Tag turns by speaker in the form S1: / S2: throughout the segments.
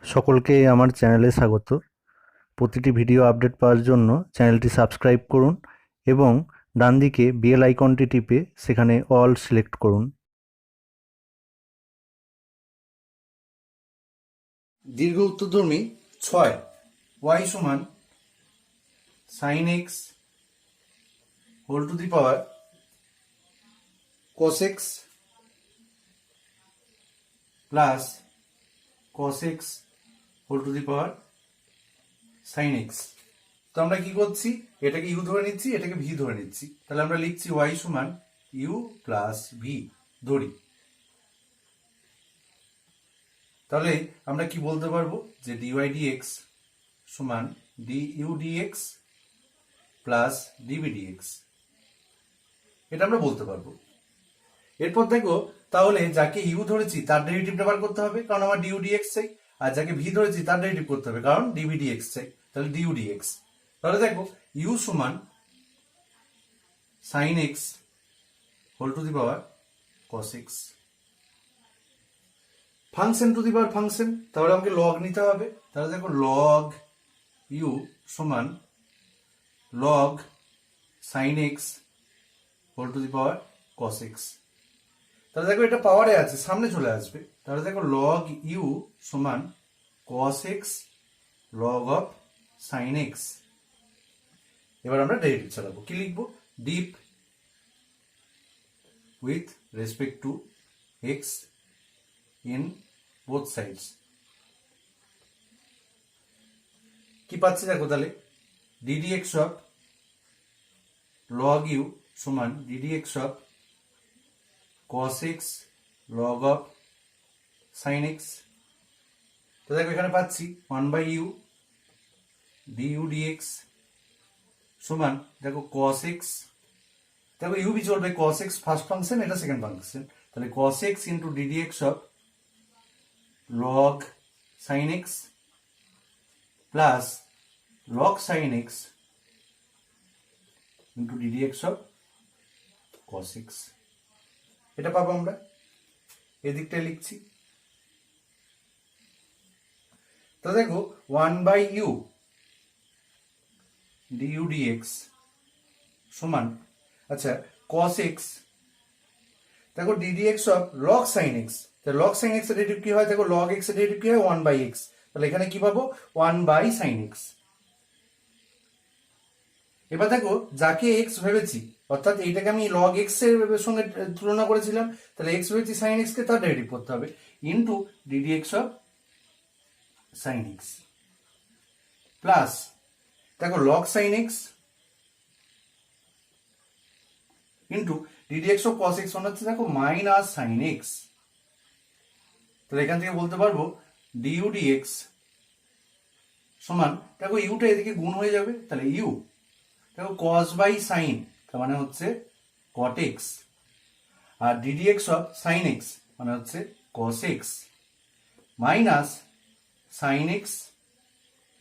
S1: সকলকে আমার চ্যানেলে স্বাগত। প্রতিটি ভিডিও আপডেট পাওয়ার জন্য চ্যানেলটি সাবস্ক্রাইব করুন এবং ডান দিকে বেল আইকনটি টিপে সেখানে অল সিলেক্ট করুন।
S2: দীর্ঘ উত্তরধর্মী 6 y সমান sin x whole to the power cos x plus cos x whole to the power sin x। তো আমরা কি করছি, এটাকে u ধরে নিচ্ছি, এটাকে v ধরে নিচ্ছি। তাহলে আমরা লিখছি y সমান u প্লাস v ধরি। তাহলে আমরা কি বলতে পারবো যে dy dx সমান du dx plus dv dx, এটা আমরা বলতে পারবো। এরপর দেখো, তাহলে যাকে ইউ ধরেছি তার ডেরিভেটিভটা বার করতে হবে, কারণ আমার ডিউ ডিএক্স চাই। আর যাকে ভি ধরেছি তার ডেরিভেটিভ করতে হবে, কারণ ডিভি ডিএক্স চাই। তাহলে ডিউ ডিএক্স। তাহলে দেখো ইউ সমান sine x whole to the power cos x, function to the power function, তাহলে আমাকে লগ নিতে হবে। তাহলে দেখো লগ ইউ সমান log sine x whole to the power cos x. তাহলে দেখো এটা পাওয়ারে আছে, সামনে চলে আসবে। তাহলে দেখো লগ ইউ সমান cos x log of sine x. এবার আমরা ডেরিভেটিভ চালাবো। কি লিখবো? Diff with respect to x in both sides. কি পাচ্ছি দেখো, তাহলে d d x of log u সমান d d x of cos x log of sin x। তো দেখো এখানে পাচ্ছি 1/u du dx সমান দেখো cos x, দেখো u বি চলবে, cos x ফার্স্ট ফাংশন, এটা সেকেন্ড ফাংশন। তাহলে cos x into ddx of log sin x প্লাস log sin x into ddx of cos x, এটা পাবো আমরা। এদিকটায় লিখছি। তো দেখো 1/u du dx সমান, আচ্ছা cos x, দেখো ddx of log sin x। তাহলে log sin x এর ডেরিভেটিভ কি হয়? দেখো log x এর ডেরিভেটিভ কি হয়? 1/x। তাহলে এখানে কি পাবো? 1/sin x। এবার দেখো যাকে x ভেবেছি, অর্থাৎ এইটাকে আমি log x এর সঙ্গে তুলনা করেছিলাম, তাহলে x ভেবেছি sin x কে, তার ডেরিভেটিভ করতে হবে into ddx of sin x plus দেখো log sin x into ddx of cos x মানে হচ্ছে দেখো মাইনাস sin x। তাহলে এখান থেকে বলতে পারবো du dx সমান, দেখো ইউটা এদিকে গুণ হয়ে যাবে, তাহলে ইউ দেখো cos বাই sin, তার মানে হচ্ছে cot x, আর ddx অফ sin x মানে হচ্ছে cos x minus sin x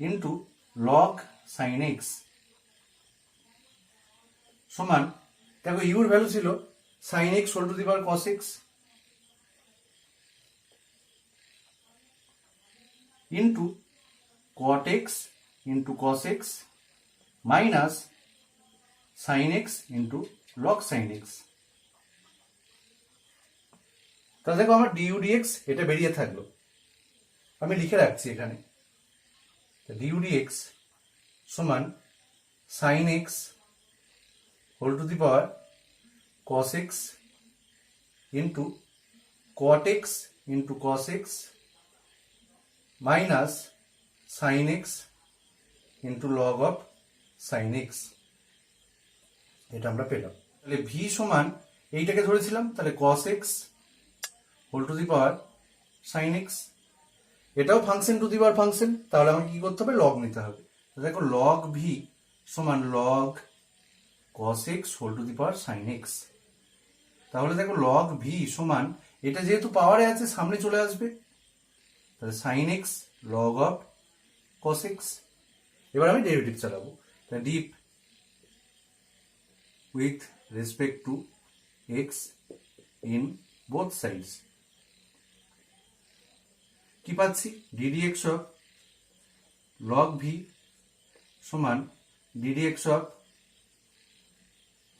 S2: into log sin x সমান, দেখো ইউর ভ্যালু ছিল sin x whole to the power cos x into cot x into cos x minus sin x into log sin x। তাহলে দেখো আমার du dx এটা বেরিয়ে থাকলো, আমি লিখে রাখছি এখানে। du dx সমান sin x whole to the power cos x into cot x into cos x minus sin x into log of sin x, এটা আমরা পেলাম। তাহলে v সমান এইটাকে ধরেছিলাম, তাহলে cos x whole to the power sin x, এটাও function to the power function, তাহলে আমাকে কি করতে হবে? লগ নিতে হবে। দেখো log v সমান log cos x whole to the power sin x। তাহলে দেখো log v সমান, এটা যেহেতু পাওয়ারে আছে সামনে চলে আসবে, তাহলে sin x log of cos x। এবার আমি ডেরিভেটিভ চালাবো। তাহলে diff with respect to x in both sides. কি পাচ্ছি, d d x of log v সমান d d x of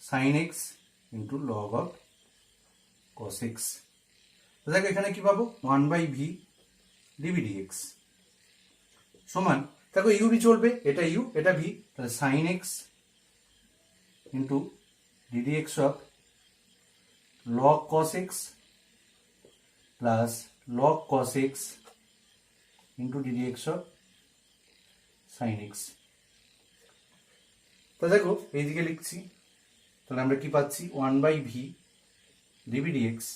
S2: sine x into log of cos x. দেখো এখানে কি পাবো, 1/v ডিভি ডিএক্স সমান, দেখো ইউ ভি চলবে, এটা ইউ এটা ভি, তাহলে sine x into d d x of log cos x plus log cos x into d d x of sine x. তো দেখো এইদিকে লিখছি, তাহলে আমরা কি পাচ্ছি, 1/v ডিভি ডিএক্স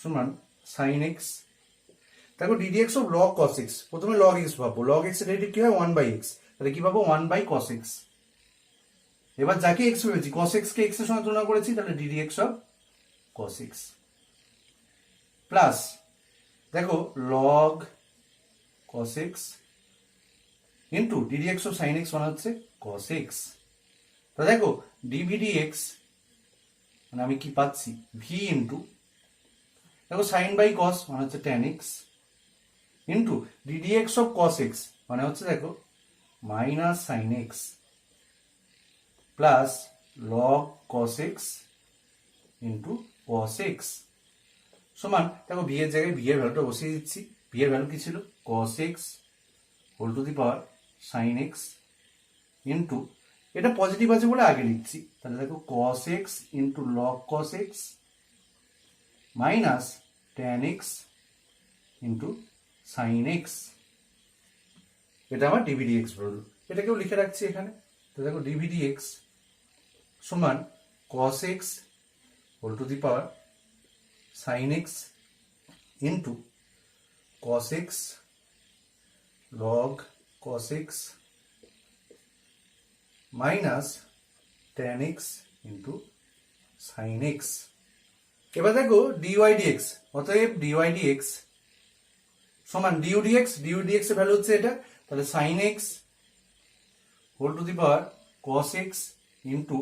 S2: সমান সাইন এক্স, দেখো d d x of log cos x, প্রথমে লগ এক্স ভাববো, লগ এক্স এর ডেরিভেটিভ কি হয় 1/x, তাহলে কি পাবো 1/cos x। এবার যাকে এক্স ভেবেছি, cos x কে এক্স এর সঙ্গে তুলনা করেছি, তাহলে d d x of cos x plus দেখো log cos x into d d x of sine x মানে হচ্ছে cos x। তো দেখো ডিভিডি এক্স মানে আমি কি পাচ্ছি, ভি ইন্টু দেখো সাইন বাই কস মানে হচ্ছে tan x into d d x of cos x মানে হচ্ছে দেখো minus sine x plus log cos x into cos x সমান, দেখো ভি এর জায়গায় ভি এর ভ্যালুটা বসিয়ে দিচ্ছি, ভি এর ভ্যালু কি ছিল, cos x whole to the power sine x into, এটা পজিটিভ আছে বলে আগে লিখছি, তাহলে দেখো cos x into log cos x minus tan x into sine x, এটা আমার ডিভিডি এক্স বলল, এটাকেও লিখে রাখছি এখানে। তো দেখো ডিভিডি এক্স সমান cos x whole to the power sine x into cos x log cos x minus tan x into sine x. এবার দেখো ডিওয়াই ডিএক্স, অতএব ডিওয়াই ডিএক্স সমান ডিউ ডিএক্স, ডিউ ডিএক্স এর ভ্যালু হচ্ছে এটা, তাহলে sine x whole to the power cos x into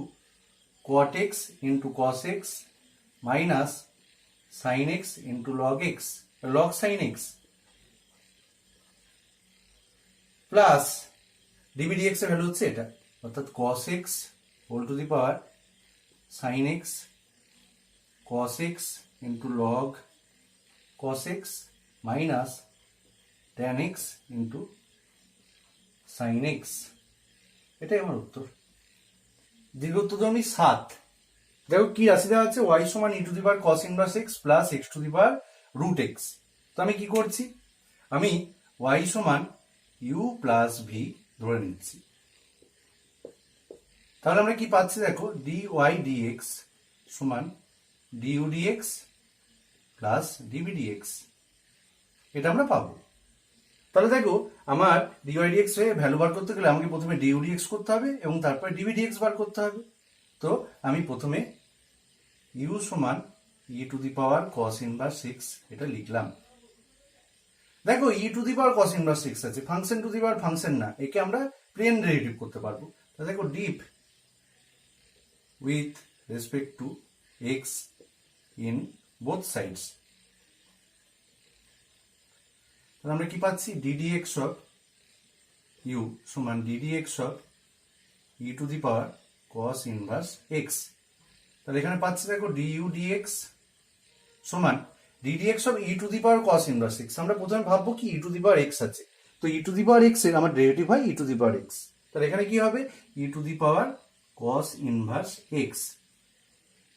S2: cot x into cos x minus sine x into log x, log sine x plus DB dx এর value হচ্ছে এটা, অর্থাৎ cos x whole to the power sine x cos x into log cos x minus tan x into sin x, এটাই আমার উত্তর। দীর্ঘ উত্তরধর্মী 7। দেখো কি রাশি দেওয়া আছে, y সমান e to the power cos inverse x plus x to the power root x। তো আমি কি করছি, আমি y সমান u প্লাস v ধরে নিচ্ছি, তাহলে আমরা কি পাচ্ছি, দেখো dy dx সমান due dx plus DB d x, এটা আমরা পাবো। তাহলে দেখো আমার ডিওয়াই ডিএক্স হয়ে ভ্যালু বার করতে গেলে আমাকে প্রথমে ডিউ ডিএক্স করতে হবে এবং তারপরে ডিবি ডিএক্স বার করতে হবে। তো আমি প্রথমে ইউ সমান e to the power cos inverse six এটা লিখলাম। দেখো e to the power cos inverse six আছে, function to the power function না, একে আমরা প্লেন ডেরিভেটিভ করতে পারবো। তাহলে দেখো diff with respect to x in both sides, তাহলে আমরা কি পাচ্ছি, ddx of u সমান ddx of e to the power cos inverse x, তাহলে এখানে পাচ্ছি দেখো du dx সমান ddx of e to the power cos inverse x। আমরা প্রথমে ভাববো কি e to the power x আছে, তো e to the power x এর আমার ডেরিভেটিভ হয় e to the power x, তাহলে এখানে কি হবে e to the power cos inverse x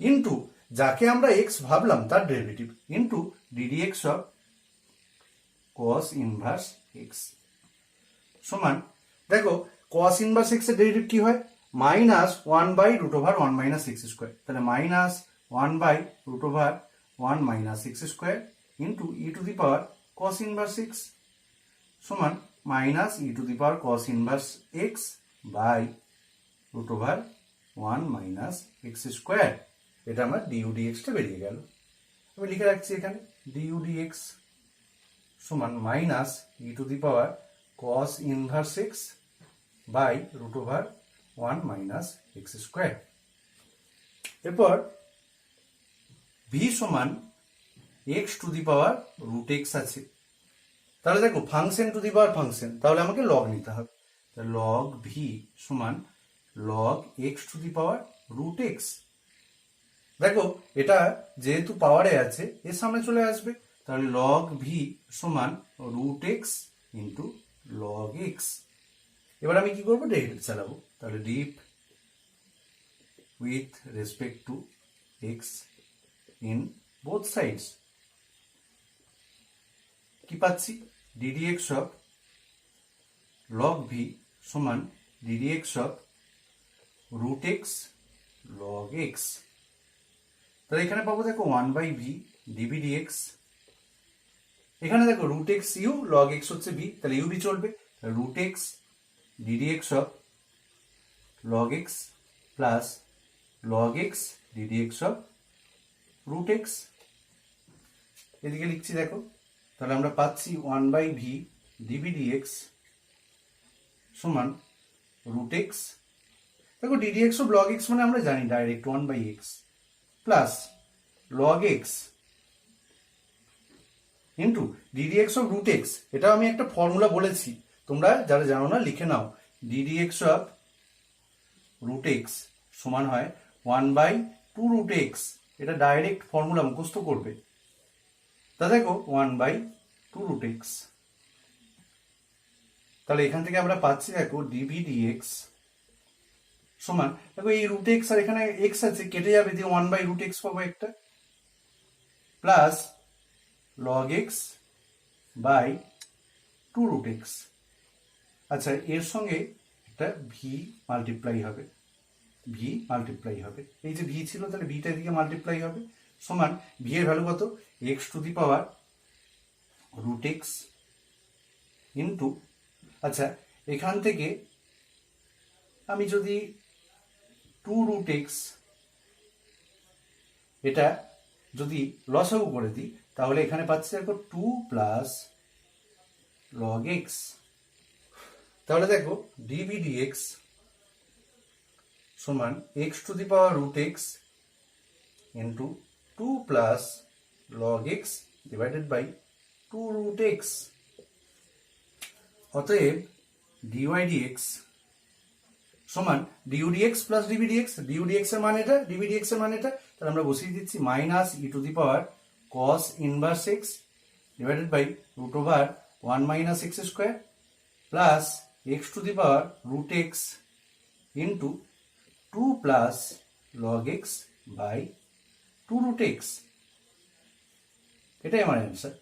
S2: into যাকে আমরা x ভাবলাম তার derivative into ddx of cos inverse x সমান, দেখো cos ইনভার্স x এর ডেরিভেটিভ কি হয়, মাইনাস 1/√1 মাইনাস x স্কোয়ার, তাহলে minus 1/√1 minus x square into e to the power cos inverse x সমান minus e to the power cos inverse x by √1 minus x square. এটা আমার due ডিএক্সটা বেরিয়ে গেল। আমি লিখে রাখছি এখানে ডিউ ডিএক্স সমান minus e to the power cos inverse x by √1 minus x square. এরপর ভি সমান x to the power √x আছে, তাহলে দেখো function to the power function, তাহলে আমাকে লগ নিতে হবে। লগ ভি সমান log x to the power root x. দেখো এটা যেহেতু পাওয়ারে আছে এর সামনে চলে আসবে, তাহলে লগ ভি সমান root x into log x. এবার আমি কি করবো, ডেরিভেটিভ চালাবো। তাহলে diff with respect to x in both sides. কি পাচ্ছি, ddx অফ লগ ভি সমান ddx of root x log x. তাহলে এখানে পাবো দেখো 1/v ডিভি dx। এখানে দেখো root x u log x হচ্ছে ভি, তাহলে ইউ ভি চলবে। Root x ddx of log x plus log x ddx of root x. এদিকে লিখছি দেখো, তাহলে আমরা পাচ্ছি 1/v ডিভি dx সমান রুট এক্স। দেখো ddx অফ লগ এক্স মানে আমরা জানি direct 1/x plus log x into ddx of root x. এটাও আমি একটা ফর্মুলা বলেছি, তোমরা যারা জানো না লিখে নাও। ddx অফ রুট এক্স সমান হয় 1/2 রুট এক্স। এটা ডাইরেক্ট ফর্মুলা মুখস্থ করবে। তা দেখো 1/2 রুট এক্স। তাহলে এখান থেকে আমরা পাচ্ছি দেখো ডিভি dx সমান, দেখো এই রুট এক্স আর এখানে এক্স আছে কেটে যাবে, দিয়ে 1/√x পাবো একটা, plus log x by 2 root x. আচ্ছা এর সঙ্গে একটা ভি মাল্টিপ্লাই হবে, ভি মাল্টিপ্লাই হবে, এই যে ভি ছিল তাহলে ভিটা এদিকে মাল্টিপ্লাই হবে, সমান ভি এর ভ্যালু কত, x to the power root x into, আচ্ছা এখান থেকে আমি যদি 2 রুট এক্স এটা যদি লসাগু করে দিই, তাহলে এখানে পাচ্ছি দেখো 2 প্লাস লগ এক্স। তাহলে দেখো ডিভি dx সমান x to the power root x into 2 plus log x divided by 2 root x. অতএব ডিওয়াই ডিএক্স সমান due dx plus DV d x. D u d x এর মান এটা, ডিভি ডিএক্স এর মান এটা, তাহলে আমরা বসিয়ে দিচ্ছি minus e to the power cos inverse x divided by root over 1 minus x square plus x to the power root x into 2 plus log x by 2 root x. এটাই আমার answer.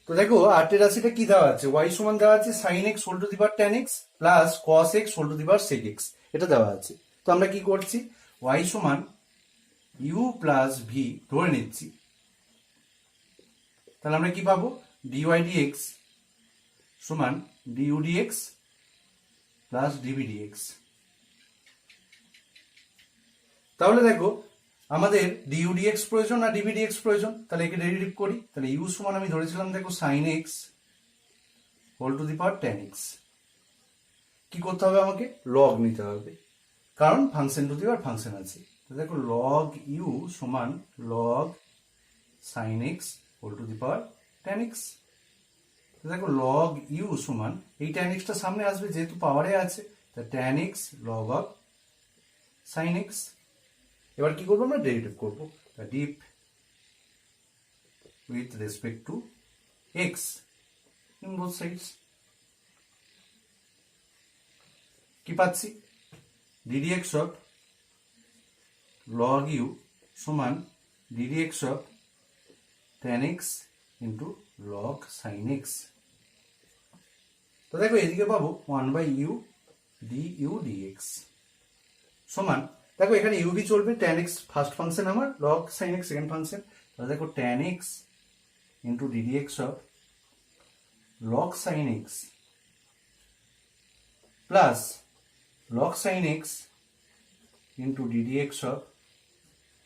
S2: তো দেখো আটের রাশিটা কি দেওয়া আছে, ওয়াই সমান দেওয়া আছে sine x whole to the power tan x plus cos x whole to the power sec x, এটা দেওয়া আছে। তো আমরা কি করছি, ওয়াই সমান ইউ প্লাস ভি ধরে নিচ্ছি, তাহলে আমরা কি পাবো, ডিওয়াই ডিএক্স সমান due dx plus DV dx. তাহলে দেখো আমাদের ডিউ ডিএক্স প্রয়োজন আর ডিভি ডিএক্স প্রয়োজন, তাহলে একে ডেরিভেটিভ করি। তাহলে ইউ সমান আমি ধরেছিলাম দেখো sine x whole to the power tan x. কি করতে হবে, আমাকে লগ নিতে হবে, কারণ function to the power function আছে। দেখো লগ ইউ সমান log sine x whole to the power tan x. দেখো লগ ইউ সমান এই ট্যান এক্সটা সামনে আসবে যেহেতু পাওয়ারে আছে, তা tan x log of sine x. এবার কি করবো, আমরা ডেরিভেটিভ করবো, deep with respect to x in both sides. কি পাচ্ছি, ddx অফ লগ ইউ সমান ddx of tan x into log sine x. তো দেখো এদিকে পাবো 1/u du dx সমান, দেখো এখানে ইউবি চলবে, tan x ফার্স্ট ফাংশন আমার, log sign x second function. তাহলে দেখো tan x into ddx of log sign x plus log sign x into ddx of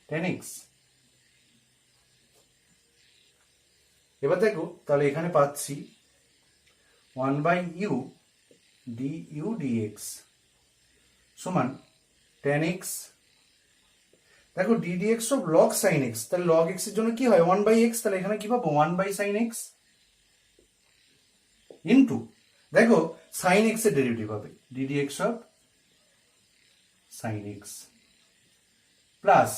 S2: tan x। এবার দেখো তাহলে এখানে পাচ্ছি 1/u du dx সমান tan x, দেখো ddx of log sign x, তাহলে লগ x এর জন্য কি হয় 1/x, তাহলে এখানে কি পাবো 1/sin x ইন্টু দেখো সাইন এক্স এর ডেরিভেটিভ হবে DD x of sine x plus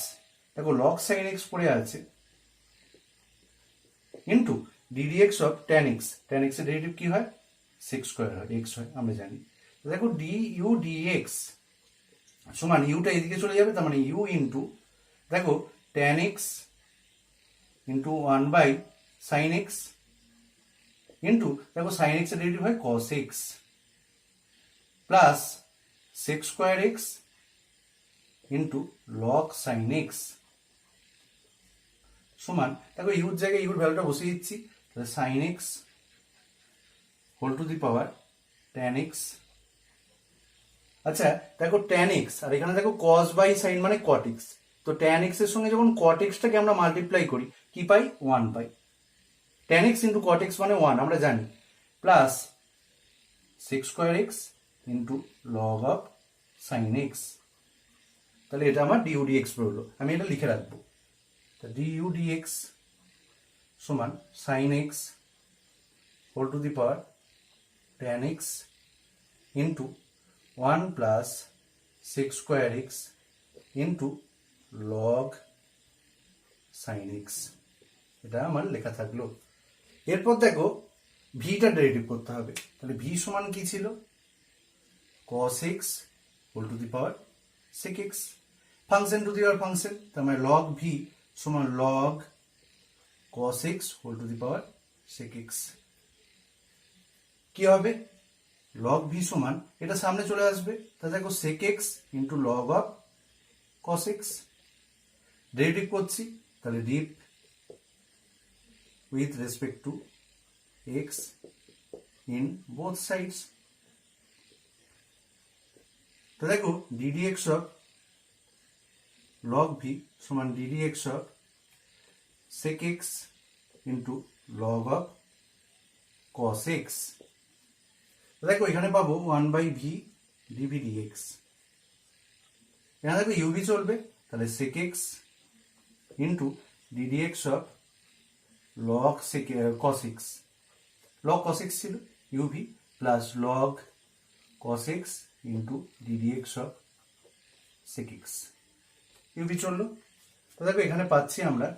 S2: দেখো লগ সাইন এক্স পড়ে আছে into d d x of tan x এর ডেরিভেটিভ কি হয় সেক স্কোয়ার হয় এক্স হয় আমরা জানি দেখো ডি ইউ ডি এক্স সমান ইউটা এদিকে চলে যাবে তার মানে ইউ ইন্টু দেখো tan x into 1 sine x into দেখো সাইন এক্স এর ডেরিভেটিভ হয় cos x plus sec square x into log sine x সমান দেখো ইউর জায়গায় ইউর ভ্যালুটা বসিয়ে দিচ্ছি তাহলে sine x whole to the power tan x. আচ্ছা দেখো ট্যান এক্স আর এখানে দেখো কস বাই সাইন মানে কট এক্স, তো ট্যান এক্স এর সঙ্গে যখন কট এক্সটাকে আমরা মাল্টিপ্লাই করি কি পাই 1 পাই, tan x into cot x মানে 1 আমরা জানি, plus sec square x into log of sine x. তাহলে এটা আমার ডিউ ডি এক্স বেরোলো, আমি এটা লিখে রাখবো ডিউ ডি এক্স সমান sine x whole to the power tan x into 1 plus sec square x into log sine x. এটা আমার লেখা থাকলো। এরপর দেখো ভিটা ডেরিভেটিভ করতে হবে, তাহলে ভি সমান কি ছিল cos x whole to the power sec x, function to the power function, তার মানে log v সমান log cos x whole to the power sec x। কি হবে log v সমান এটা সামনে চলে আসবে, তাহলে দেখো sec x into log of cos x, derivative করছি তাহলে deep with respect to x in both sides। তো দেখো ddx of log v সমান ddx of sec x into log of cos x। তো দেখো এখানে পাবো 1/v dv dx, এখানে দেখো uv চলবে তাহলে sec x into ddx of log cos x, log cos x ছিল uv plus log cos x into ddx of sec x, uv চললো। তো দেখো এখানে পাচ্ছি আমরা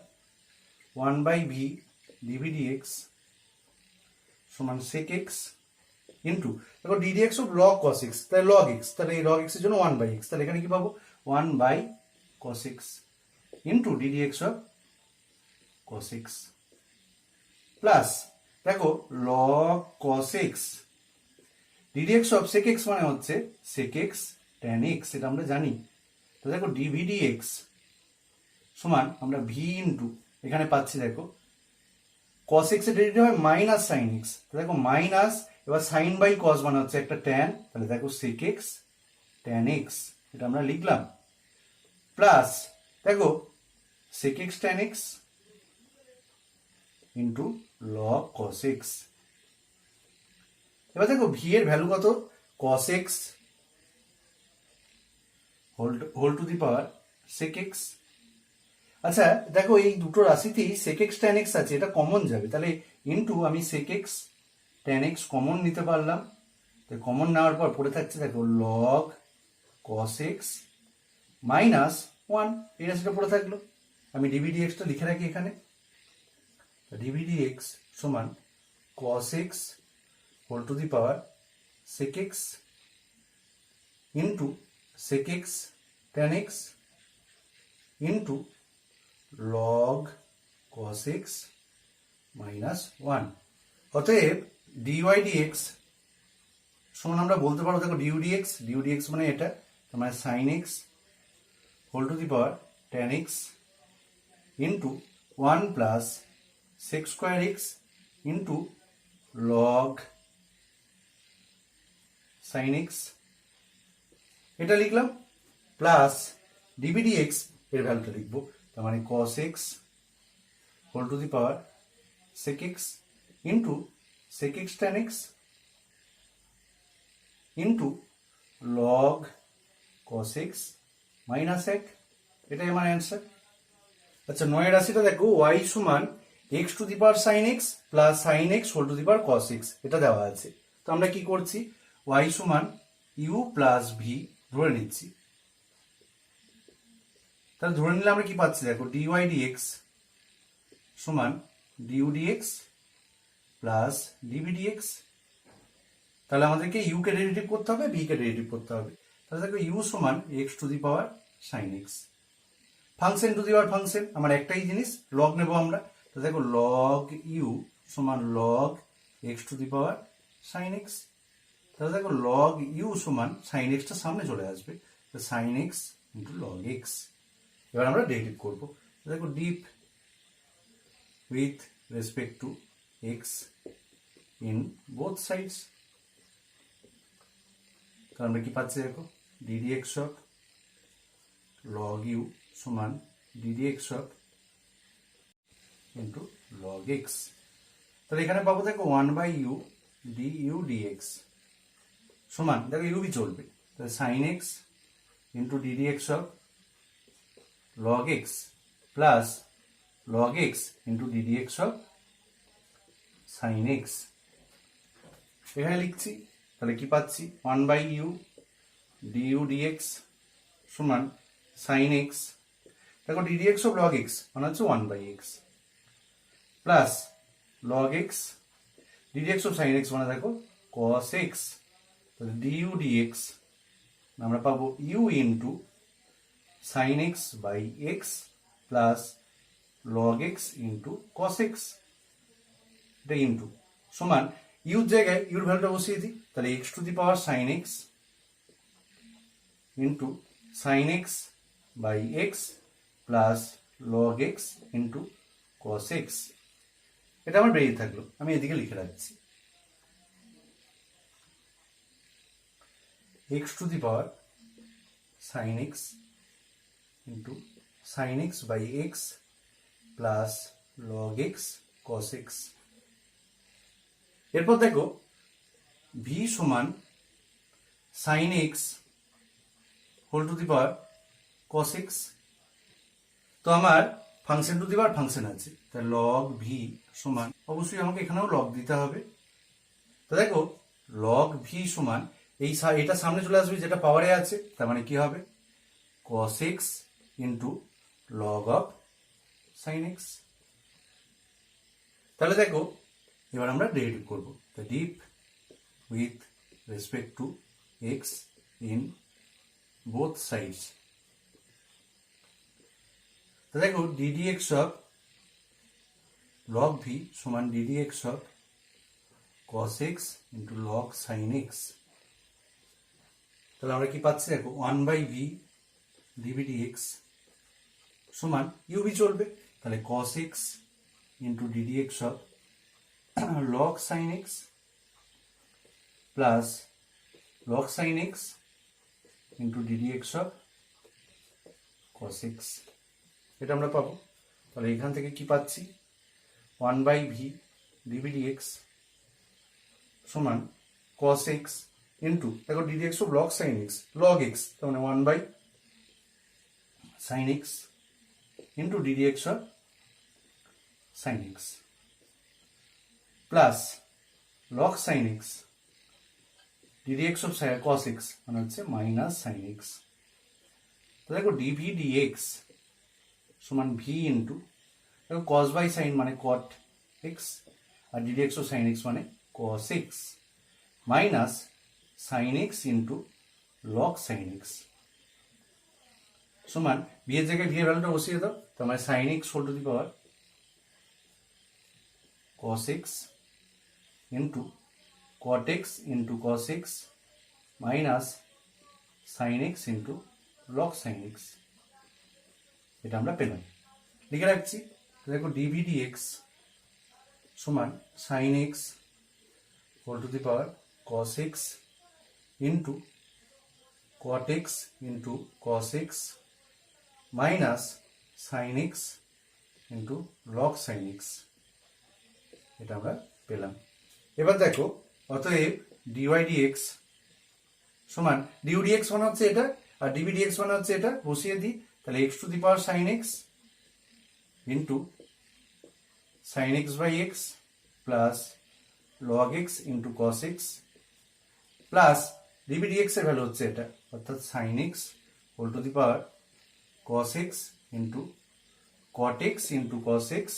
S2: 1/v dv dx সমান sec x ইন্টু দেখো ddx of log cos x, তাহলে log x, তাহলে এই log x এর জন্য 1/x, তাহলে এখানে কি পাবো 1/cos x into ddx of cos x plus দেখো log cos x ddx of sec x মানে হচ্ছে sec x tan x, এটা আমরা জানি। তো দেখো dv dx সমান আমরা v ইন্টু এখানে পাচ্ছি দেখো cos x এর ডেরিভেটিভ হয় মাইনাস সাইন x, তো দেখো মাইনাস এবার সাইন বাই cos মানে হচ্ছে একটা tan, তাহলে দেখো sec x tan x, এটা আমরা লিখলাম, প্লাস দেখো sec x tan x into log cos x। এবার দেখো ভি এর ভ্যালু কত cos x whole to the power sec x। আচ্ছা দেখো এই দুটো রাশিতেই sec x tan x আছে, এটা কমন যাবে, তাহলে ইন্টু আমি sec x tan x common নিতে পারলাম, তো কমন নেওয়ার পর পড়ে থাকছে দেখো log cos x মাইনাস 1, এই রাশিটা পড়ে থাকলো, আমি ডিভি ডিএক্সটা লিখে রাখি এখানে, ডিভি ডিএক্স সমান cos x whole to the power sec x into sec x tan x into log cos x minus 1। অতএব dy dx সমান আমরা বলতে পারবো দেখো ডিউ dx মানে এটা, মানে sin x whole to the power tan x into 1 plus sec square x into log sin x, এটা লিখলাম, প্লাস ডিভি ডিএক্স এর ভ্যালুটা লিখবো, তার মানে cos x whole to the power sec x into sec x tan x into log cos x minus 1, এটাই আমার answer. আচ্ছা 9 রাশিটা দেখো y সমান x to the power sine x plus sine x whole to the power cos x এটা দেওয়া আছে। তো আমরা কি করছি, ওয়াই সমান ইউ প্লাস ভি ধরে নিচ্ছি। তাহলে ধরে নিলে আমরা কি পাচ্ছি, দেখো ডিওয়াই ডিএক্স সমান due dx plus DV dx. তাহলে আমাদেরকে ইউ কে ডেরিভেটিভ করতে হবে, বি কে ডেরিভেটিভ করতে হবে। তাহলে দেখো ইউ সমান x to the power sine x, function to the power function, আমার একটাই জিনিস লগ নেব আমরা। তো দেখো লগ ইউ সমান log x to the power sine x. তাহলে দেখো লগ ইউ সমান সাইন এক্সটা সামনে চলে আসবে, তো sine x into log x. এবার আমরা ডেরিভেটিভ করবো, দেখো diff with respect to x in both sides. তাহলে আমরা কি পাচ্ছি, দেখো d d x of log u সমান d d x of into log x. তাহলে এখানে পাবো দেখো 1/u ডি ইউ ডিএক্স সমান, দেখো ইউ বি চলবে, তাহলে sine x into d d x of log x plus log x into d d x of sine x. এখানে লিখছি, তাহলে কি পাচ্ছি 1/u ডিউ ডিএক্স সমান সাইন এক্স, দেখো d d x of log x মানে হচ্ছে 1/x plus log x d d x of sine x মানে দেখো কস এক্স, তাহলে ডিউ ডিএক্স আমরা পাবো u into sine x by x plus log x into cos x, এটা into সমান ইউর জায়গায় ইউর ভ্যালুটা বসিয়ে দিই, তাহলে x to the power sine x into sine x by x plus log x into cos x. এটা আমার বেরিয়ে থাকলো, আমি এদিকে লিখে রাখছি x to the power sine x into sine x by x plus log x cos x. এরপর দেখো ভি সমান sine x whole to the power cos x. তো আমার function to the power function আছে, তাহলে লগ ভি সমান অবশ্যই আমাকে এখানেও লগ দিতে হবে। তো দেখো লগ ভি সমান এটা সামনে চলে আসবে যেটা পাওয়ারে আছে, তার মানে কি হবে cos x into log of sine x. তাহলে দেখো এবার আমরা ডেরিভেটিভ করবো, তো diff with respect to x in both sides. তো দেখো d d x of log v সমান d d x of cos x into log sine x. তাহলে আমরা কি পাচ্ছি, দেখো 1/v ডিভি ডিএক্স সমান ইউবি চলবে, তাহলে cos x into d d x of log sine x plus log sine x into d d x of cos x, এটা আমরা পাবো। তাহলে এখান থেকে কি পাচ্ছি 1/v ডিভি ডিএক্স সমান কস এক্স ইন্টু দেখো d d x of log sine x log x, তার মানে 1/sin x into d d x of sine x plus log sine x d d x of cos x মানে হচ্ছে minus sine x. তো দেখো DV dx সমান v into দেখো cos by sine মানে cot x আর d d x of sine x মানে cos x minus sine x into log sine x সমান ভি এর জায়গায় ভি এর ভ্যালুটা বসিয়ে দাও, তার মানে sine x whole to the power cos x into cot x into cos x minus sin x into log sin x, এটা আমরা পেলাম। লিখে রাখছি, দেখো ডিভি ডিএক্স সমান sin x whole to the power cos x into cot x into cos x minus sin x into log sin x, এটা আমরা পেলাম। এবার দেখো অতএব ডিওয়াই ডিএক্স সমান ডিউ ডিএক্স মানে হচ্ছে এটা আর ডিভি ডিএক্স মানে হচ্ছে এটা, বসিয়ে দিই, তাহলে x to the power sine x into sine x by x plus log x into cos x plus DB dx এর ভ্যালু হচ্ছে এটা, অর্থাৎ sine x whole to the power cos x into cot x into cos x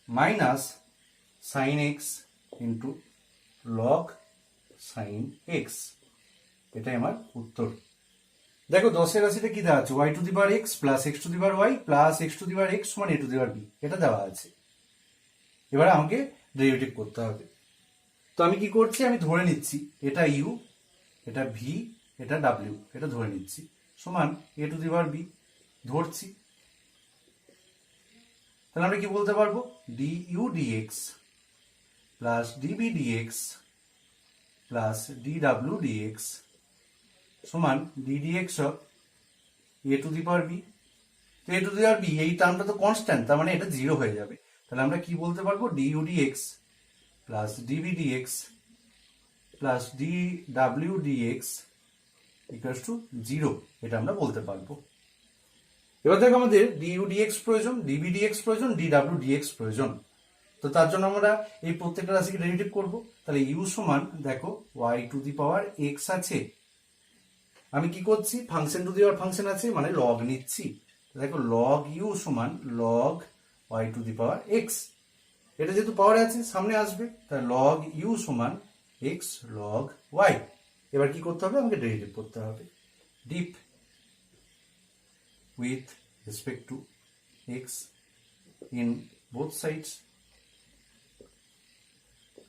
S2: minus sine x into log sine x. এটাই আমার উত্তর। দেখো 10 এর রাশিতে কি দেওয়া আছে, y to the power x plus x to the power y plus x to the power x সমান a to the power B, এটা দেওয়া আছে। এবারে আমাকে ডেরিভেটিভ করতে হবে। তো আমি কি করছি, আমি ধরে নিচ্ছি এটা ইউ, এটা ভি, এটা ডাব্লিউ, এটা ধরে নিচ্ছি সমান a to the power B ধরছি। তাহলে আমরা কি বলতে পারবো, d u dx plus DB dx plus d ডাব্লিউ ডিএক্স সমান d d x of a to the power b. তো a to the power B এই টার্মটা তো কনস্ট্যান্ট, তার মানে এটা 0 হয়ে যাবে। তাহলে আমরা কি বলতে পারবো, d u dx plus DB dx plus d ডাব্লিউ ডিএক্স ইকুয়ালস টু 0, এটা আমরা বলতে পারবো। এবার দেখো আমাদের ডি ইউ ডিএক্স প্রয়োজন, ডিবি ডিএক্স প্রয়োজন, ডি ডাব্লিউ ডিএক্স প্রয়োজন। তো তার জন্য আমরা এই প্রত্যেকটা রাশিকে ডেরিভেটিভ করবো। তাহলে ইউ সমান দেখো y to the power x আছে, আমি কি করছি function to the power function আছে মানে লগ নিচ্ছি। দেখো লগ ইউ সমান log y to the power x, এটা যেহেতু পাওয়ারে আছে সামনে আসবে, তাহলে লগ ইউ সমান এক্স লগ ওয়াই। এবার কি করতে হবে, আমাকে ডেরিভেটিভ করতে হবে, diff with respect to x in both sides।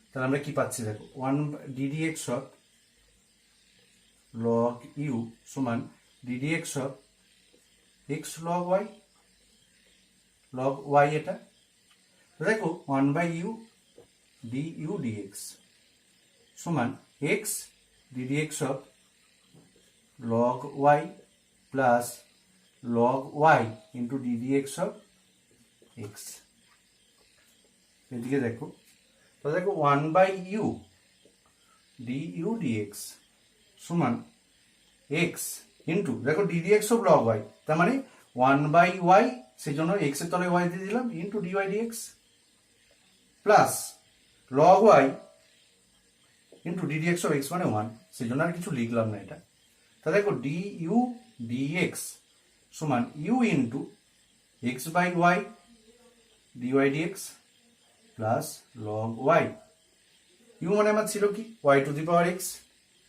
S2: তাহলে আমরা কি পাচ্ছি দেখো 1 ddx of log u সমান ddx of x log y, log y এটা। দেখো 1 by u du dx সমান x ddx of log y plus log y into ddx of x। এদিকে দেখো, তো দেখো 1 by u du dx সমান x into দেখো ddx of log y, তার মানে 1 by y, সেই জন্য x এর তলে y দিয়ে দিলাম into dy dx plus log y into ddx of x মানে 1, সেই জন্য আর কিছু লিখলাম না এটা। তা দেখো du dx সমান u into x by y dy dx plus log y। u মানে আমার ছিল কি y to the power x,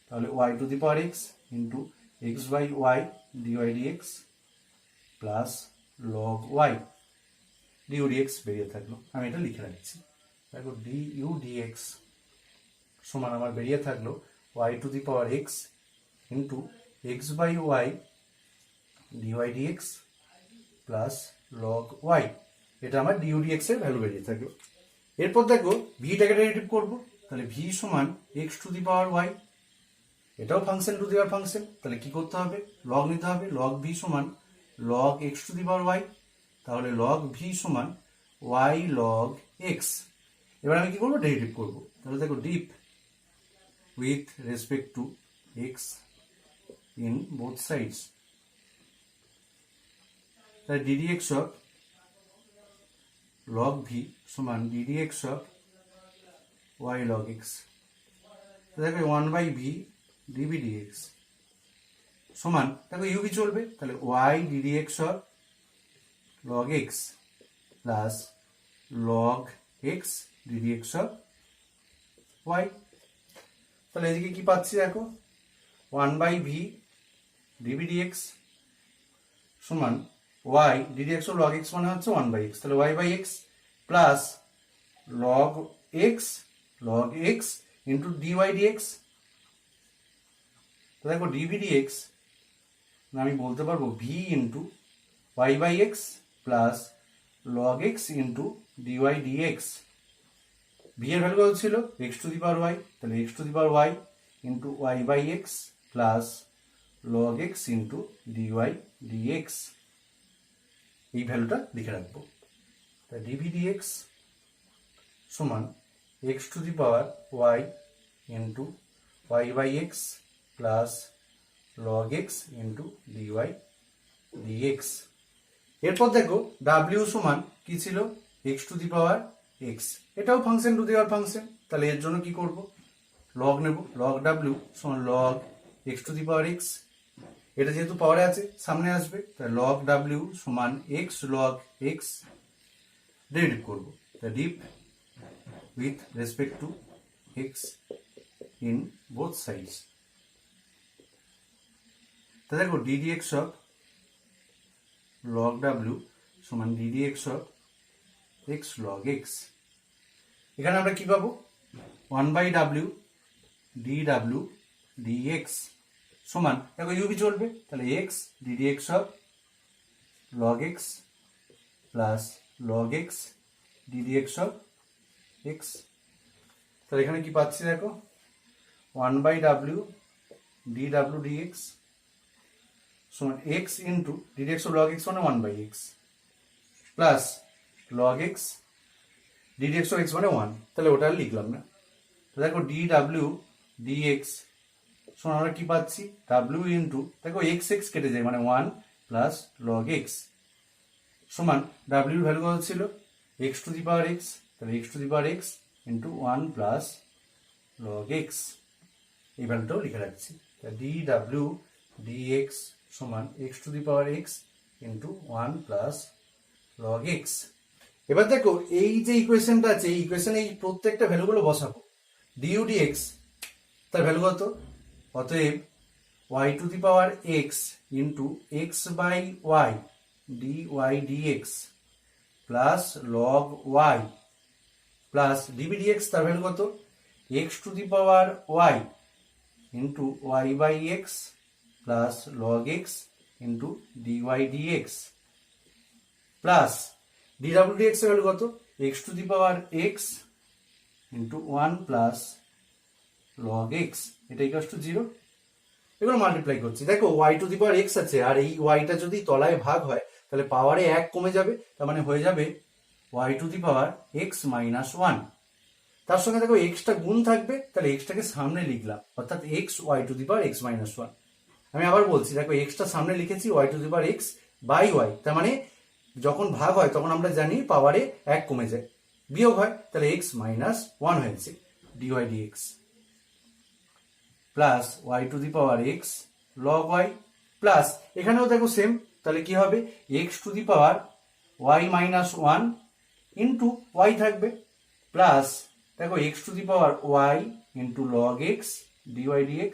S2: তাহলে y to the power x into x by y dy dx plus log y, du dx বেরিয়ে থাকলো, আমি এটা লিখে রাখছি। দেখো du dx সমান আমার বেরিয়ে থাকলো y to the power x into x by y dy dx plus log y, এটা আমার du dx এর ভ্যালু বেরিয়ে থাকলো। এরপর দেখো ভিটাকে ডেরিভেটিভ করব, তাহলে v সমান x to the power y, এটাও function to the power function, তাহলে কি করতে হবে লগ নিতে হবে, log v সমান log x to the power y, তাহলে log v সমান y log x। এবার আমি কি করবো ডেরিভেটিভ করব, তাহলে দেখো diff with respect to x in both sides, তাহলে ddx of log v সমান ddx of y log x। দেখো 1 by v dv dx সমান দেখো u কি চলবে, তাহলে y ddx of log x প্লাস log x ddx of y। তাহলে এদিকে কি পাচ্ছি দেখো 1 by v dv dx সমান y ddx of log x মানে হচ্ছে 1 by x, তাহলে y by x প্লাস log x into dy dx। তো দেখো dv dx আমি বলতে পারবো v into y by x প্লাস log x into dy dx। v এর ভ্যালু কত ছিল x to the power y, তাহলে x to the power y into y by x প্লাস log x into dy dx, এই ভ্যালুটা লিখে রাখবো। তাই dv dx সমান x to the power y into y by x প্লাস log x into dy dx। এরপর দেখো w সমান কি ছিল x to the power x, এটাও function to the power function, তাহলে এর জন্য কি করব, লগ নেব, লগ ডাব্লিউ সমান log x to the power x, এটা যেহেতু পাওয়ারে আছে সামনে আসবে, তাহলে লগ ডাব্লিউ সমান এক্স লগ এক্স, ডেরিভেটিভ করবো, diff with respect to x in both sides. তাহলে দেখো ddx of log w সমান ddx of x log x, এখানে আমরা কি পাবো 1/w dw dx সমান, দেখো u চলবে, তাহলে x ddx of log x plus log x ddx of x, তাহলে এখানে কি পাচ্ছি দেখো 1/w dw dx সমান x into ddx of log x মানে 1/x plus log x ddx of x মানে 1, তাহলে ওটা লিখলাম না। তো দেখো dw dx সমান আমরা কি পাচ্ছি w ইন্টু, দেখো x x কেটে যায় মানে 1 প্লাস log x সমান w ভ্যালু কত ছিল x to the power x, তাহলে x to the power x into 1 plus log x, এই ভ্যালুটাও লিখে রাখছি, dw dx সমান x to the power x into 1 plus log x। এবার দেখো এই যে ইকুয়েশনটা আছে, এই ইকুয়েশনে এই প্রত্যেকটা ভ্যালুগুলো বসাবো, du dx তার ভ্যালু কত, অতএব y to the power x into x by y dy dx plus log y plus dv dx তার ভ্যালু কত x to the power y into y by x plus log x into dy dx plus dw dx এর value কত x to the power x into 1 plus log x, এটা equals to 0, এগুলো multiply করছি, দেখো y to the power x আছে, আর এই yটা যদি তলায় ভাগ হয় তাহলে পাওয়ারে 1 কমে যাবে, তার মানে হয়ে যাবে y to the power x minus 1, তার সঙ্গে দেখো এক্সটা গুণ থাকবে, তাহলে এক্সটাকে সামনে লিখলাম, অর্থাৎ x y to the power x minus 1। আমি আবার বলছি, দেখো এক্সটা সামনে লিখেছি y to the power x by y, তার মানে যখন ভাগ হয় তখন আমরা জানি পাওয়ারে 1 কমে যায়, বিয়োগ হয় তাহলে x মাইনাস 1 হয়েছে dy dx plus y to the power x log y plus এখানেও দেখো সেম, তাহলে কি হবে x to the power y minus 1 into y থাকবে প্লাস দেখো x to the power y into log x dy dx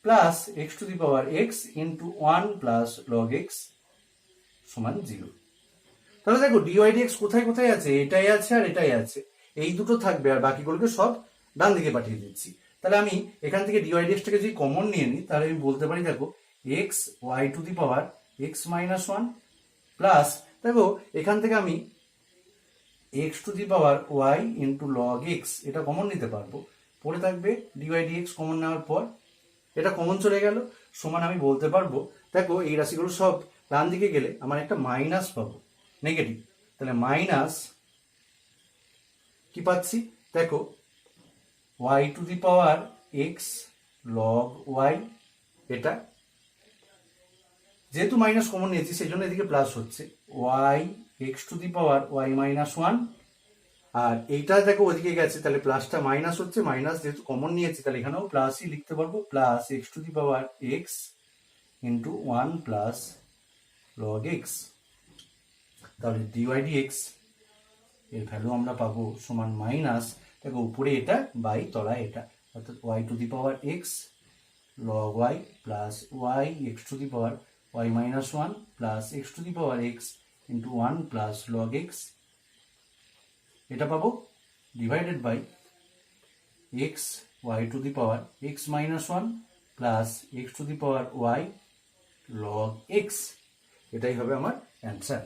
S2: plus x to the power x into 1 plus log x সমান 0। তাহলে দেখো dy dx কোথায় কোথায় আছে, এটাই আছে আর এটাই আছে, এই দুটো থাকবে আর বাকিগুলোকে সব ডান দিকে পাঠিয়ে দিচ্ছি। তাহলে আমি এখান থেকে dy dx টাকে যদি কমন নিয়ে নিই তাহলে আমি বলতে পারি দেখো x y to the power x minus 1 plus দেখো এখান থেকে আমি x to the power y into log x এটা কমন নিতে পারবো, পড়ে থাকবে dy dx কমন নেওয়ার পর এটা কমন চলে গেল, সমান আমি বলতে পারবো দেখো এই রাশিগুলো সব ডান দিকে গেলে আমার একটা মাইনাস পাবো, নেগেটিভ, তাহলে মাইনাস কি পাচ্ছি দেখো y to the power x log y, এটা যেহেতু মাইনাস কমন নিয়েছি সেই জন্য এদিকে প্লাস হচ্ছে y x to the power y minus 1, আর এইটা দেখো ওদিকে গেছে তাহলে প্লাসটা মাইনাস হচ্ছে, মাইনাস যেহেতু কমন নিয়েছি তাহলে এখানেও প্লাসই লিখতে পারবো, plus x to the power x into 1 plus log x, তাহলে dy dx এর ভ্যালু আমরা পাবো সমান মাইনাস, দেখো উপরে এটা বাই তলায় এটা, অর্থাৎ y to the power x log y plus y x to the power y minus 1 plus x to the power x into 1 plus log x, এটা পাবো divided by x y to the power x minus 1 plus x to the power y log x, এটাই হবে আমার answer.